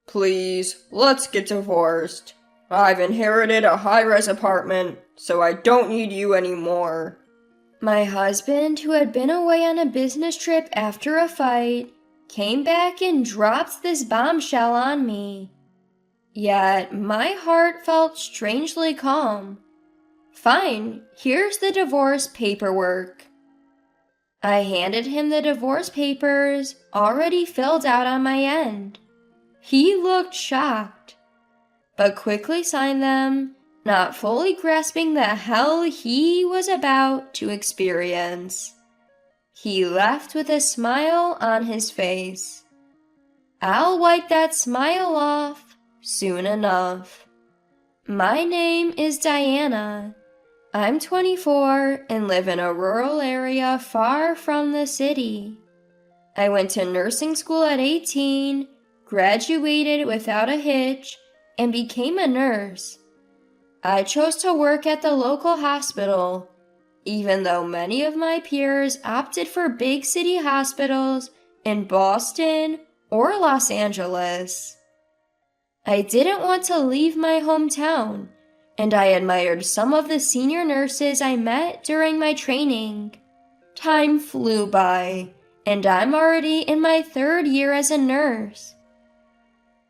Please, let's get divorced. I've inherited a high-rise apartment, so I don't need you anymore. My husband, who had been away on a business trip after a fight, came back and dropped this bombshell on me. Yet my heart felt strangely calm. Fine, here's the divorce paperwork. I handed him the divorce papers, already filled out on my end. He looked shocked, but quickly signed them, not fully grasping the hell he was about to experience. He left with a smile on his face. I'll wipe that smile off soon enough. My name is Diana. I'm 24 and live in a rural area far from the city. I went to nursing school at 18, graduated without a hitch, and became a nurse. I chose to work at the local hospital, even though many of my peers opted for big city hospitals in Boston or Los Angeles. I didn't want to leave my hometown, and I admired some of the senior nurses I met during my training. Time flew by, and I'm already in my 3rd year as a nurse.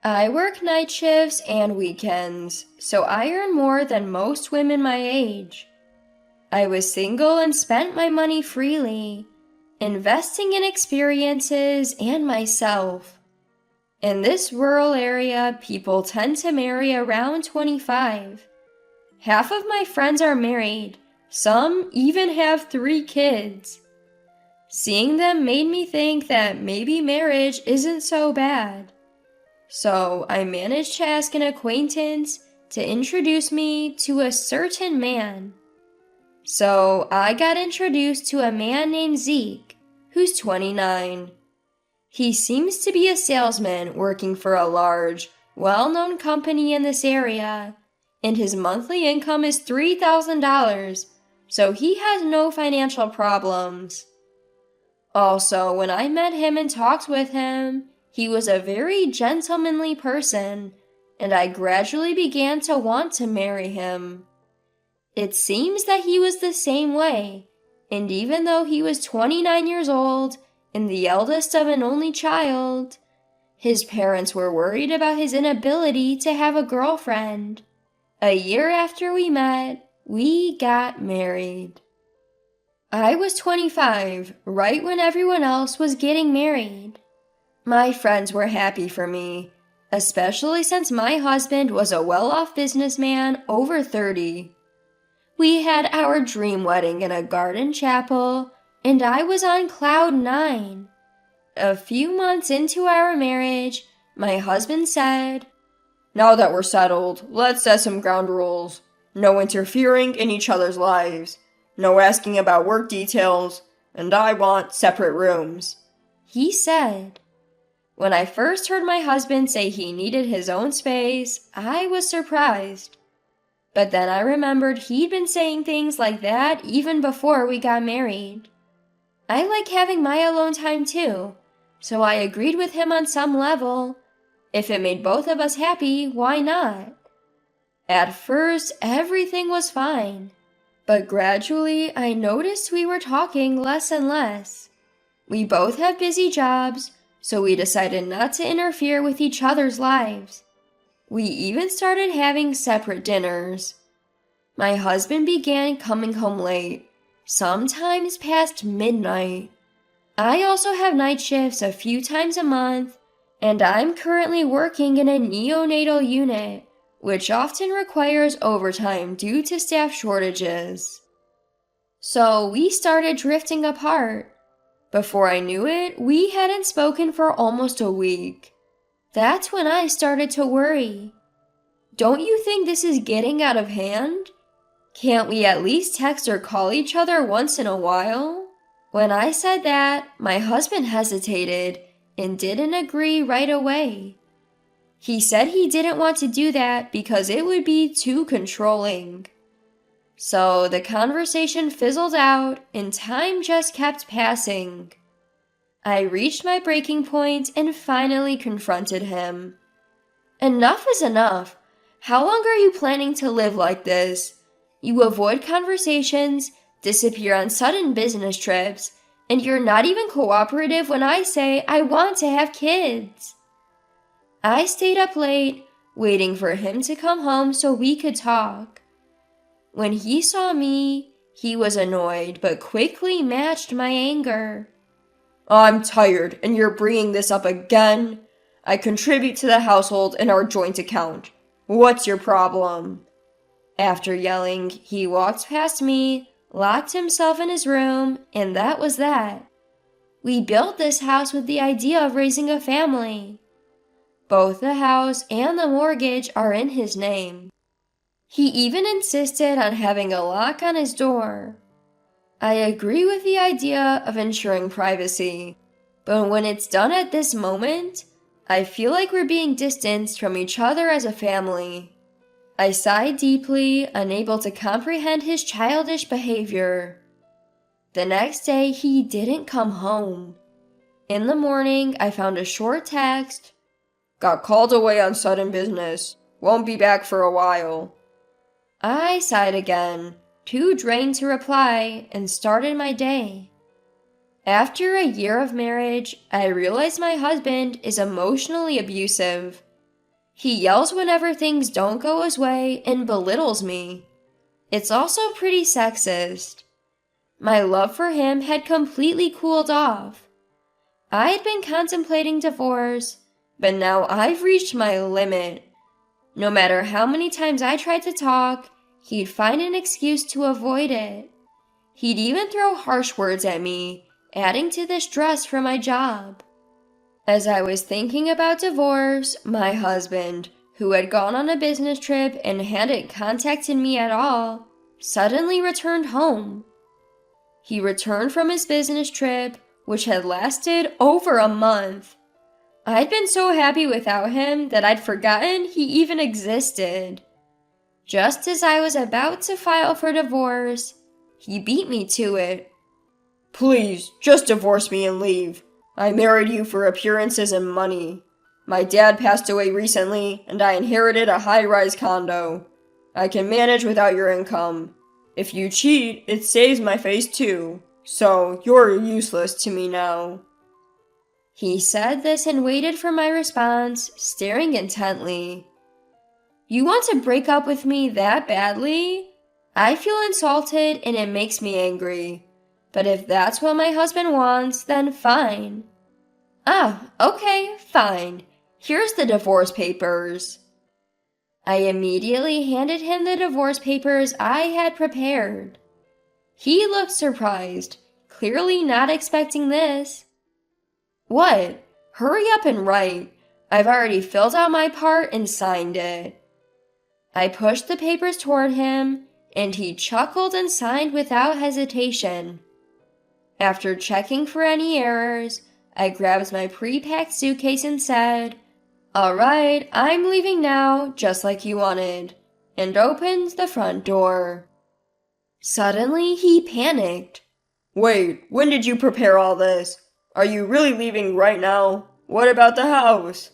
I work night shifts and weekends, so I earn more than most women my age. I was single and spent my money freely, investing in experiences and myself. In this rural area, people tend to marry around 25. Half of my friends are married, some even have 3 kids. Seeing them made me think that maybe marriage isn't so bad. So I managed to ask an acquaintance to introduce me to a certain man. So I got introduced to a man named Zeke, who's 29. He seems to be a salesman working for a large, well-known company in this area, and his monthly income is $3,000, so he has no financial problems. Also, when I met him and talked with him, he was a very gentlemanly person, and I gradually began to want to marry him. It seems that he was the same way, and even though he was 29 years old and the eldest of an only child, his parents were worried about his inability to have a girlfriend. A year after we met, we got married. I was 25, right when everyone else was getting married. My friends were happy for me, especially since my husband was a well-off businessman over 30. We had our dream wedding in a garden chapel, and I was on cloud 9. A few months into our marriage, my husband said, Now that we're settled, let's set some ground rules. No interfering in each other's lives. No asking about work details. And I want separate rooms. He said. When I first heard my husband say he needed his own space, I was surprised. But then I remembered he'd been saying things like that even before we got married. I like having my alone time too, so I agreed with him on some level. If it made both of us happy, why not? At first, everything was fine, but gradually I noticed we were talking less and less. We both have busy jobs, so we decided not to interfere with each other's lives. We even started having separate dinners. My husband began coming home late, sometimes past midnight. I also have night shifts a few times a month, and I'm currently working in a neonatal unit, which often requires overtime due to staff shortages. So we started drifting apart. Before I knew it, we hadn't spoken for almost a week. That's when I started to worry. Don't you think this is getting out of hand? Can't we at least text or call each other once in a while? When I said that, my husband hesitated and didn't agree right away. He said he didn't want to do that because it would be too controlling. So the conversation fizzled out and time just kept passing. I reached my breaking point and finally confronted him. Enough is enough. How long are you planning to live like this? You avoid conversations, disappear on sudden business trips, and you're not even cooperative when I say I want to have kids. I stayed up late, waiting for him to come home so we could talk. When he saw me, he was annoyed but quickly matched my anger. I'm tired, and you're bringing this up again? I contribute to the household in our joint account. What's your problem? After yelling, he walked past me, locked himself in his room, and that was that. We built this house with the idea of raising a family. Both the house and the mortgage are in his name. He even insisted on having a lock on his door. I agree with the idea of ensuring privacy, but when it's done at this moment, I feel like we're being distanced from each other as a family. I sighed deeply, unable to comprehend his childish behavior. The next day, he didn't come home. In the morning, I found a short text. Got called away on sudden business. Won't be back for a while. I sighed again, too drained to reply, and started my day. After a year of marriage, I realized my husband is emotionally abusive. He yells whenever things don't go his way and belittles me. It's also pretty sexist. My love for him had completely cooled off. I had been contemplating divorce, but now I've reached my limit. No matter how many times I tried to talk, he'd find an excuse to avoid it. He'd even throw harsh words at me, adding to the stress from my job. As I was thinking about divorce, my husband, who had gone on a business trip and hadn't contacted me at all, suddenly returned home. He returned from his business trip, which had lasted over a month. I'd been so happy without him that I'd forgotten he even existed. Just as I was about to file for divorce, he beat me to it. Please, just divorce me and leave. I married you for appearances and money. My dad passed away recently, and I inherited a high-rise condo. I can manage without your income. If you cheat, it saves my face too. So, you're useless to me now. He said this and waited for my response, staring intently. You want to break up with me that badly? I feel insulted and it makes me angry. But if that's what my husband wants, then fine. Okay, fine. Here's the divorce papers. I immediately handed him the divorce papers I had prepared. He looked surprised, clearly not expecting this. What? Hurry up and write. I've already filled out my part and signed it. I pushed the papers toward him, and he chuckled and signed without hesitation. After checking for any errors, I grabbed my pre-packed suitcase and said, All right, I'm leaving now, just like you wanted, and opened the front door. Suddenly, he panicked. Wait, when did you prepare all this? Are you really leaving right now? What about the house?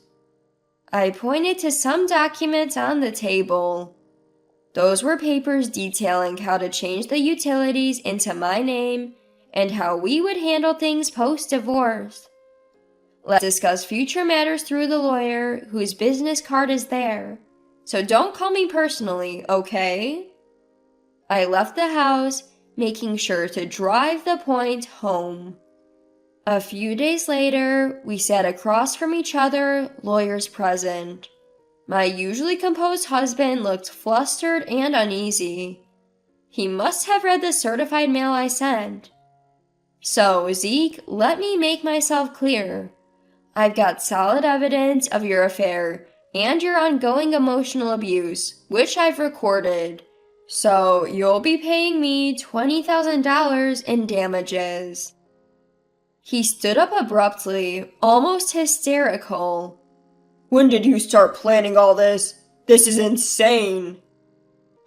I pointed to some documents on the table. Those were papers detailing how to change the utilities into my name and how we would handle things post-divorce. Let's discuss future matters through the lawyer whose business card is there. So don't call me personally, okay? I left the house, making sure to drive the point home. A few days later, we sat across from each other, lawyers present. My usually composed husband looked flustered and uneasy. He must have read the certified mail I sent. So, Zeke, let me make myself clear. I've got solid evidence of your affair and your ongoing emotional abuse, which I've recorded. So, you'll be paying me $20,000 in damages. He stood up abruptly, almost hysterical. When did you start planning all this? This is insane.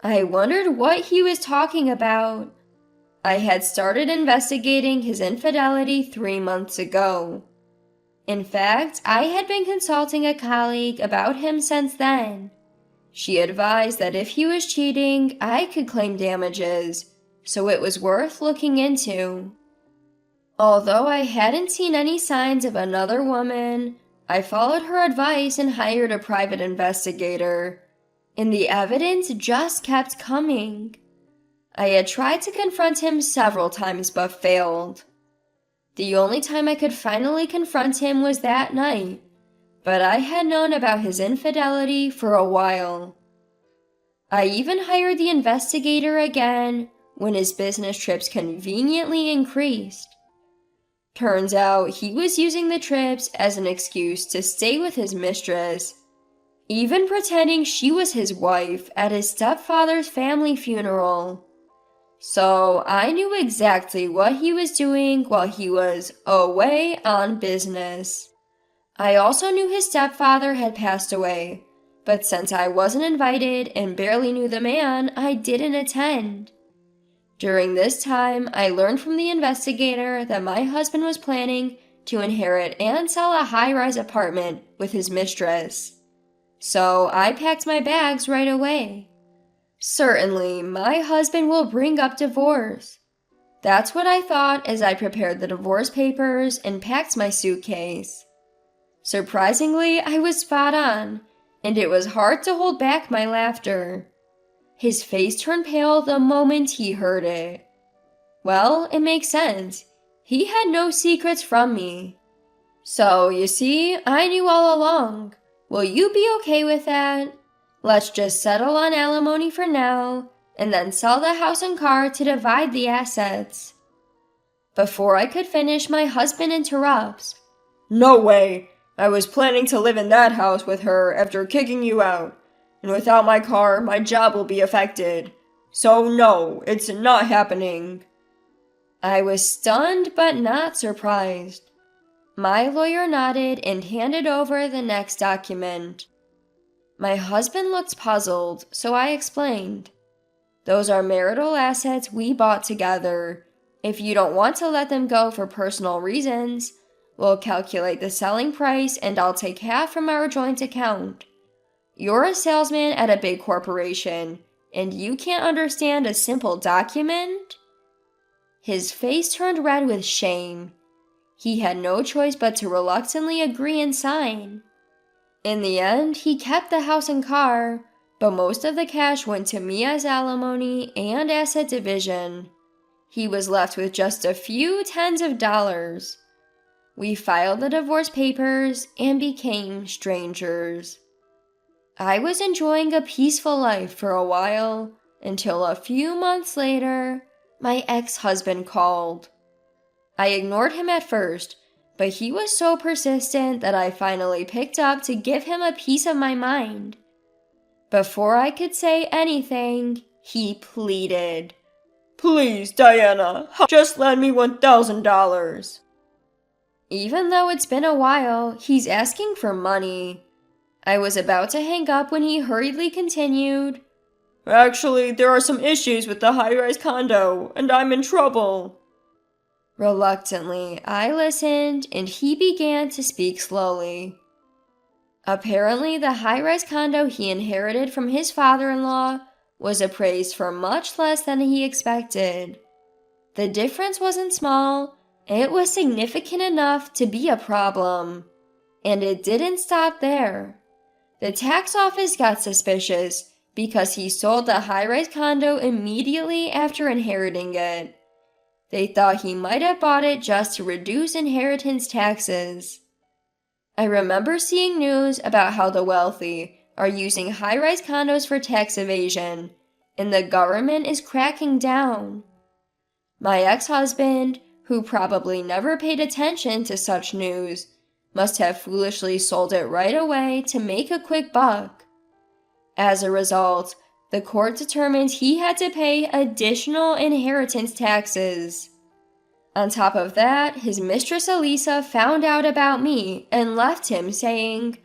I wondered what he was talking about. I had started investigating his infidelity 3 months ago. In fact, I had been consulting a colleague about him since then. She advised that if he was cheating, I could claim damages, so it was worth looking into. Although I hadn't seen any signs of another woman, I followed her advice and hired a private investigator, and the evidence just kept coming. I had tried to confront him several times but failed. The only time I could finally confront him was that night, but I had known about his infidelity for a while. I even hired the investigator again when his business trips conveniently increased. Turns out he was using the trips as an excuse to stay with his mistress, even pretending she was his wife at his stepfather's family funeral. So I knew exactly what he was doing while he was away on business. I also knew his stepfather had passed away, but since I wasn't invited and barely knew the man, I didn't attend. During this time, I learned from the investigator that my husband was planning to inherit and sell a high-rise apartment with his mistress. So I packed my bags right away. Certainly, my husband will bring up divorce. That's what I thought as I prepared the divorce papers and packed my suitcase. Surprisingly, I was spot on, and it was hard to hold back my laughter. His face turned pale the moment he heard it. Well, it makes sense. He had no secrets from me. So, you see, I knew all along. Will you be okay with that? Let's just settle on alimony for now, and then sell the house and car to divide the assets. Before I could finish, my husband interrupts. No way! I was planning to live in that house with her after kicking you out, and without my car, my job will be affected. So no, it's not happening. I was stunned but not surprised. My lawyer nodded and handed over the next document. My husband looked puzzled, so I explained. Those are marital assets we bought together. If you don't want to let them go for personal reasons, we'll calculate the selling price and I'll take half from our joint account. You're a salesman at a big corporation, and you can't understand a simple document? His face turned red with shame. He had no choice but to reluctantly agree and sign. In the end, he kept the house and car, but most of the cash went to me as alimony and asset division. He was left with just a few tens of dollars. We filed the divorce papers and became strangers. I was enjoying a peaceful life for a while, until a few months later, my ex-husband called. I ignored him at first, but he was so persistent that I finally picked up to give him a piece of my mind. Before I could say anything, he pleaded. Please, Diana, just lend me $1,000. Even though it's been a while, he's asking for money. I was about to hang up when he hurriedly continued. Actually, there are some issues with the high-rise condo, and I'm in trouble. Reluctantly, I listened, and he began to speak slowly. Apparently, the high-rise condo he inherited from his father-in-law was appraised for much less than he expected. The difference wasn't small, it was significant enough to be a problem. And it didn't stop there. The tax office got suspicious because he sold the high-rise condo immediately after inheriting it. They thought he might have bought it just to reduce inheritance taxes. I remember seeing news about how the wealthy are using high-rise condos for tax evasion, and the government is cracking down. My ex-husband, who probably never paid attention to such news, must have foolishly sold it right away to make a quick buck. As a result, the court determined he had to pay additional inheritance taxes. On top of that, his mistress Elisa found out about me and left him saying,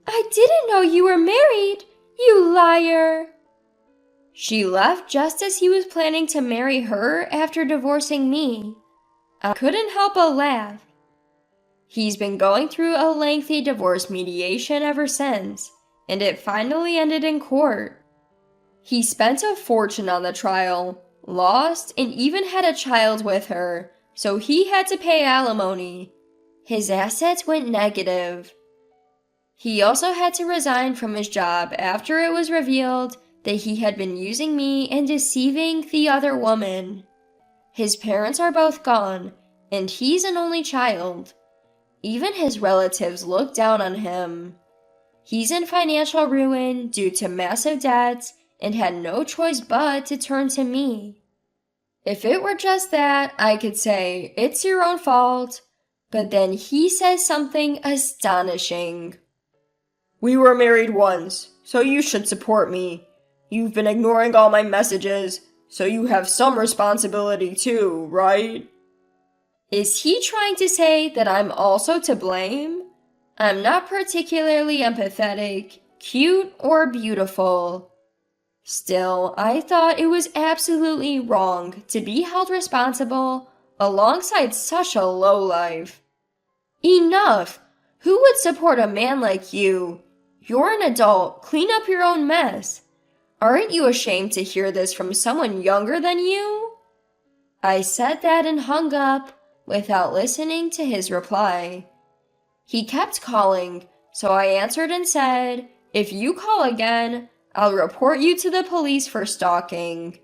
"I didn't know you were married, you liar." She left just as he was planning to marry her after divorcing me. I couldn't help but laugh. He's been going through a lengthy divorce mediation ever since, and it finally ended in court. He spent a fortune on the trial, lost, and even had a child with her, so he had to pay alimony. His assets went negative. He also had to resign from his job after it was revealed that he had been using me and deceiving the other woman. His parents are both gone, and he's an only child. Even his relatives look down on him. He's in financial ruin due to massive debts and had no choice but to turn to me. If it were just that, I could say, it's your own fault. But then he says something astonishing. We were married once, so you should support me. You've been ignoring all my messages, so you have some responsibility too, right? Is he trying to say that I'm also to blame? I'm not particularly empathetic, cute, or beautiful. Still, I thought it was absolutely wrong to be held responsible alongside such a lowlife. Enough! Who would support a man like you? You're an adult. Clean up your own mess. Aren't you ashamed to hear this from someone younger than you? I said that and hung up without listening to his reply. He kept calling, so I answered and said, if you call again, I'll report you to the police for stalking.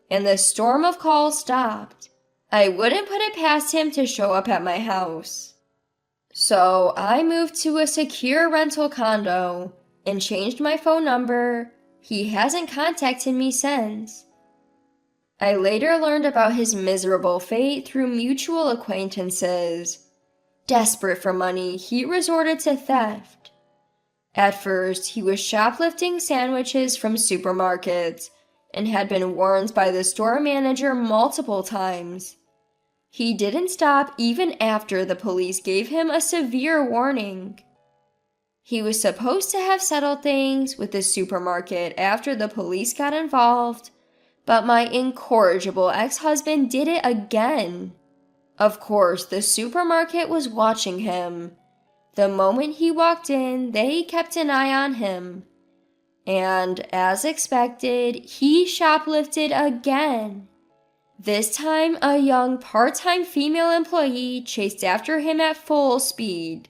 And the storm of calls stopped. I wouldn't put it past him to show up at my house. So I moved to a secure rental condo and changed my phone number. He hasn't contacted me since. I later learned about his miserable fate through mutual acquaintances. Desperate for money, he resorted to theft. At first, he was shoplifting sandwiches from supermarkets and had been warned by the store manager multiple times. He didn't stop even after the police gave him a severe warning. He was supposed to have settled things with the supermarket after the police got involved, but my incorrigible ex-husband did it again. Of course, the supermarket was watching him. The moment he walked in, they kept an eye on him. And, as expected, he shoplifted again. This time, a young part-time female employee chased after him at full speed.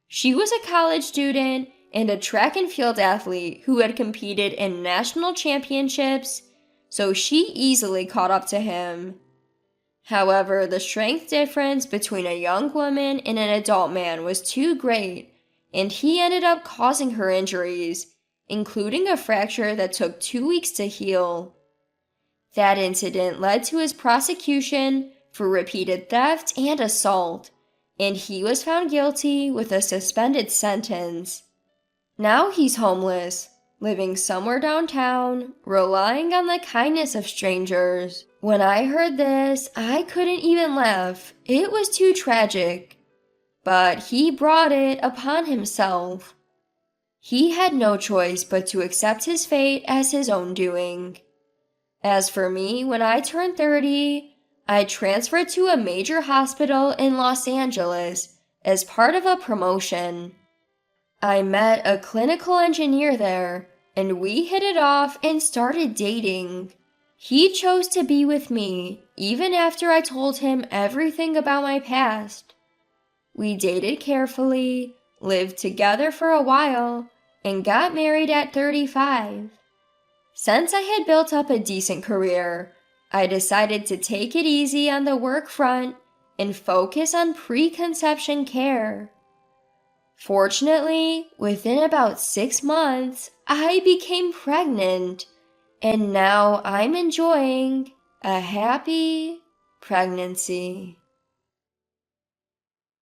She was a college student and a track and field athlete who had competed in national championships, so she easily caught up to him. However, the strength difference between a young woman and an adult man was too great, and he ended up causing her injuries, including a fracture that took 2 weeks to heal. That incident led to his prosecution for repeated theft and assault, and he was found guilty with a suspended sentence. Now he's homeless, living somewhere downtown, relying on the kindness of strangers. When I heard this, I couldn't even laugh. It was too tragic. But he brought it upon himself. He had no choice but to accept his fate as his own doing. As for me, when I turned 30, I transferred to a major hospital in Los Angeles as part of a promotion. I met a clinical engineer there, and we hit it off and started dating. He chose to be with me, even after I told him everything about my past. We dated carefully, lived together for a while, and got married at 35. Since I had built up a decent career, I decided to take it easy on the work front and focus on preconception care. Fortunately, within about 6 months, I became pregnant, and now I'm enjoying a happy pregnancy.